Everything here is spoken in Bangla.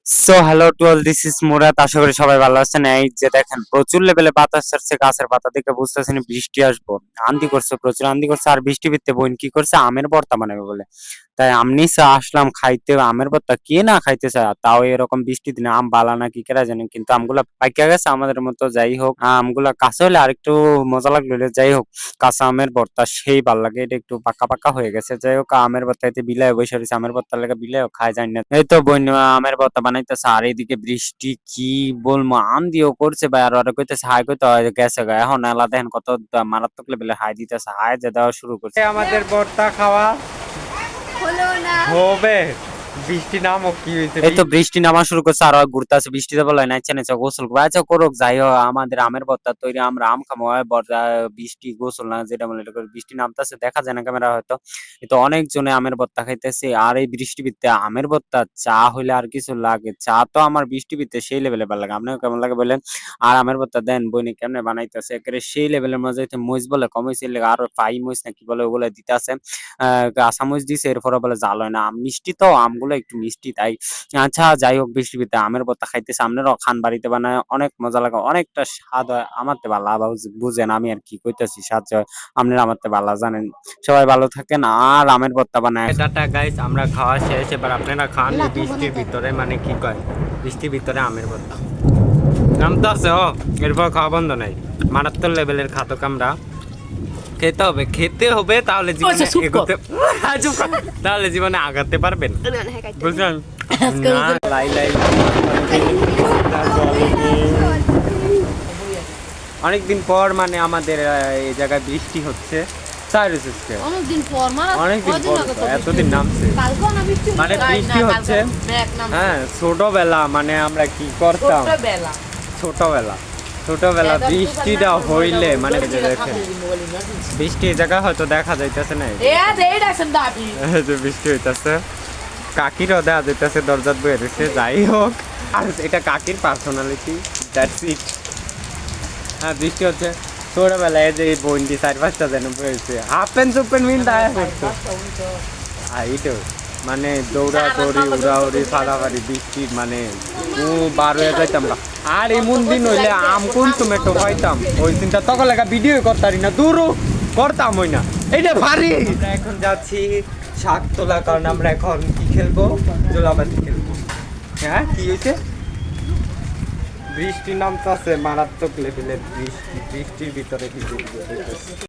So hello to all, this is Murad. আশা করি সবাই ভালো আছেন। এই যে দেখেন প্রচুর লেভেলে বাতাস ছাড়ছে, গাছের পাতা দেখে বুঝতেছেন বৃষ্টি আসবো। আন্দি করছে, প্রচুর আন্দি করছে। আর বৃষ্টি ভিত্তে বোন কি করছে, আমের ভর্তা বানাবে বলে। তাই আমনি আসলাম খাইতে আমের ভর্তা, কে না খাইতে চায়? তাও এরকম বৃষ্টি দিনে আম বালা না কি কেরা জানেন, কিন্তু আমগুলা পাইকা গেছে আমাদের মতো। যাই হোক, আমগুলা কাঁচা হলে আরেকটু মজা লাগলো। যাই হোক, কাঁচা আমের ভর্তা সেই ভাল লাগে। এটা একটু পাকা পাকা হয়ে গেছে। যাই হোক, আমের ভর্তা এতে বিলাই বসে রয়েছে, আমের ভর্তা লাগে বিলাইও খায় যায় না। এই তো বোন আমের ভর্তা বানাইতেছে, আর এইদিকে বৃষ্টি কি বলবো, আম দিয়েও করছে ভাই। আর ওরা কইতেছে হাই, কইতে গেছে গা এখন এলা দেখেন কত মারাত্মক লেভেলে হাই দিতেছে, হাই যে দেওয়া শুরু করছে। আমাদের ভর্তা খাওয়া হলো না। হবে। বৃষ্টি নামও কি হয়েছে, এই তো বৃষ্টি নামা শুরু করছে, আর ঘুরতে আছে বৃষ্টিতে বলে নাইচা নাইচা গোসল করবো। আচ্ছা করুক, যাই হোক, আমাদের আমের ভর্তা তৈরি, আমরা আম খামো। বৃষ্টি গোসল না যেটা বলে, বৃষ্টি নামতেছে দেখা যায় না ক্যামেরা হয়তো। কিন্তু অনেকজনে আমের ভর্তা খাইতেছে, আর এই বৃষ্টি ভিত্তে আমের ভর্তা চা হইলে আর কিছু লাগে। চা তো আমার বৃষ্টি ভিত্তে সেই লেভেলে ভালো লাগে। আপনার কেমন লাগে বলেন? আর আমের ভর্তা দেন বইনি কেমনে বানাইতেছে, একেবারে সেই লেভেলের মজা হইতে। মরিচ বলে কম হয়েছে, আর ফাই মরিচ না কি বলে ওগুলো দিতে আছে। কাঁচামরিচ দিছে, এরপরে বলে জাল হয় না। মিষ্টি তো আমগুলো একটু মিষ্টি তাই। আচ্ছা যাই হোক, বৃষ্টির ভিতরে আমের ভর্তা খাইতেছে। আপনারাও খান, বাড়িতে বানায় অনেক মজা লাগে, অনেকটা স্বাদ হয়। আমার তো ভালো বুঝেন, আমি আর কি কইতেছি, স্বাদ হয়। আপনারা আমার তো ভালো জানেন। সবাই ভালো থাকেন। আর আমের ভর্তা বানায় টাটা গাইস, আমরা খাওয়া শেষ। এবার আপনারা খান এই বৃষ্টির ভিতরে, মানে কি কয়, বৃষ্টির ভিতরে আমের ভর্তা নাম তো আছে। এরপর খাওয়া বন্ধ নাই, মারাত্মক লেভেলের খাতক আমরা। খেতে হবে তাহলে জীবনে এগোতে, তাহলে জীবনে আগাতে পারবেন, বুঝলেন? না লাই লাই অনেকদিন পর মানে আমাদের এই জায়গায় বৃষ্টি হচ্ছে। অনেকদিন পর এতদিন নামছে, মানে বৃষ্টি হচ্ছে। হ্যাঁ, ছোটবেলা মানে আমরা কি করতাম, ছোটবেলা বৃষ্টিটা হইলে মানে দেখেন বৃষ্টি এই জায়গা হয়তো দেখা যাইতেছে না, যে বৃষ্টি হইতেছে। কাকিরও দেখা যাইতেছে, দরজার বয়ে রয়েছে। যাই হোক, আর এটা কাকির পার্সোনালিটি, দ্যাটস ইট। হ্যাঁ, বৃষ্টি হচ্ছে। ছোটবেলায় যে বন্ডি 4-5টা যেন বয়েছে, হাফ প্যান্ট সুপ প্যান্ট মিন দায়া করতো। আর এইটাও মানে দৌড়াদৌড়ি উড়াউড়ি ফাড়াফাড়ি বৃষ্টির মানে বার হয়ে যাইতাম। আর এমন দিন হইলে আম কোন টমেটো পাইতাম, ওই দিনটা তখন লেখা ভিডিও করতারি না, দূরও করতাম ওই না। এইটা ভারী। আমরা এখন যাচ্ছি শাক তোলা, কারণ আমরা এখন কি খেলবো, জোলাবাজি খেলবো। হ্যাঁ, কি হয়েছে? বৃষ্টি নামতেছে, মারাত্মক লেভেলের বৃষ্টি। বৃষ্টির ভিতরে কি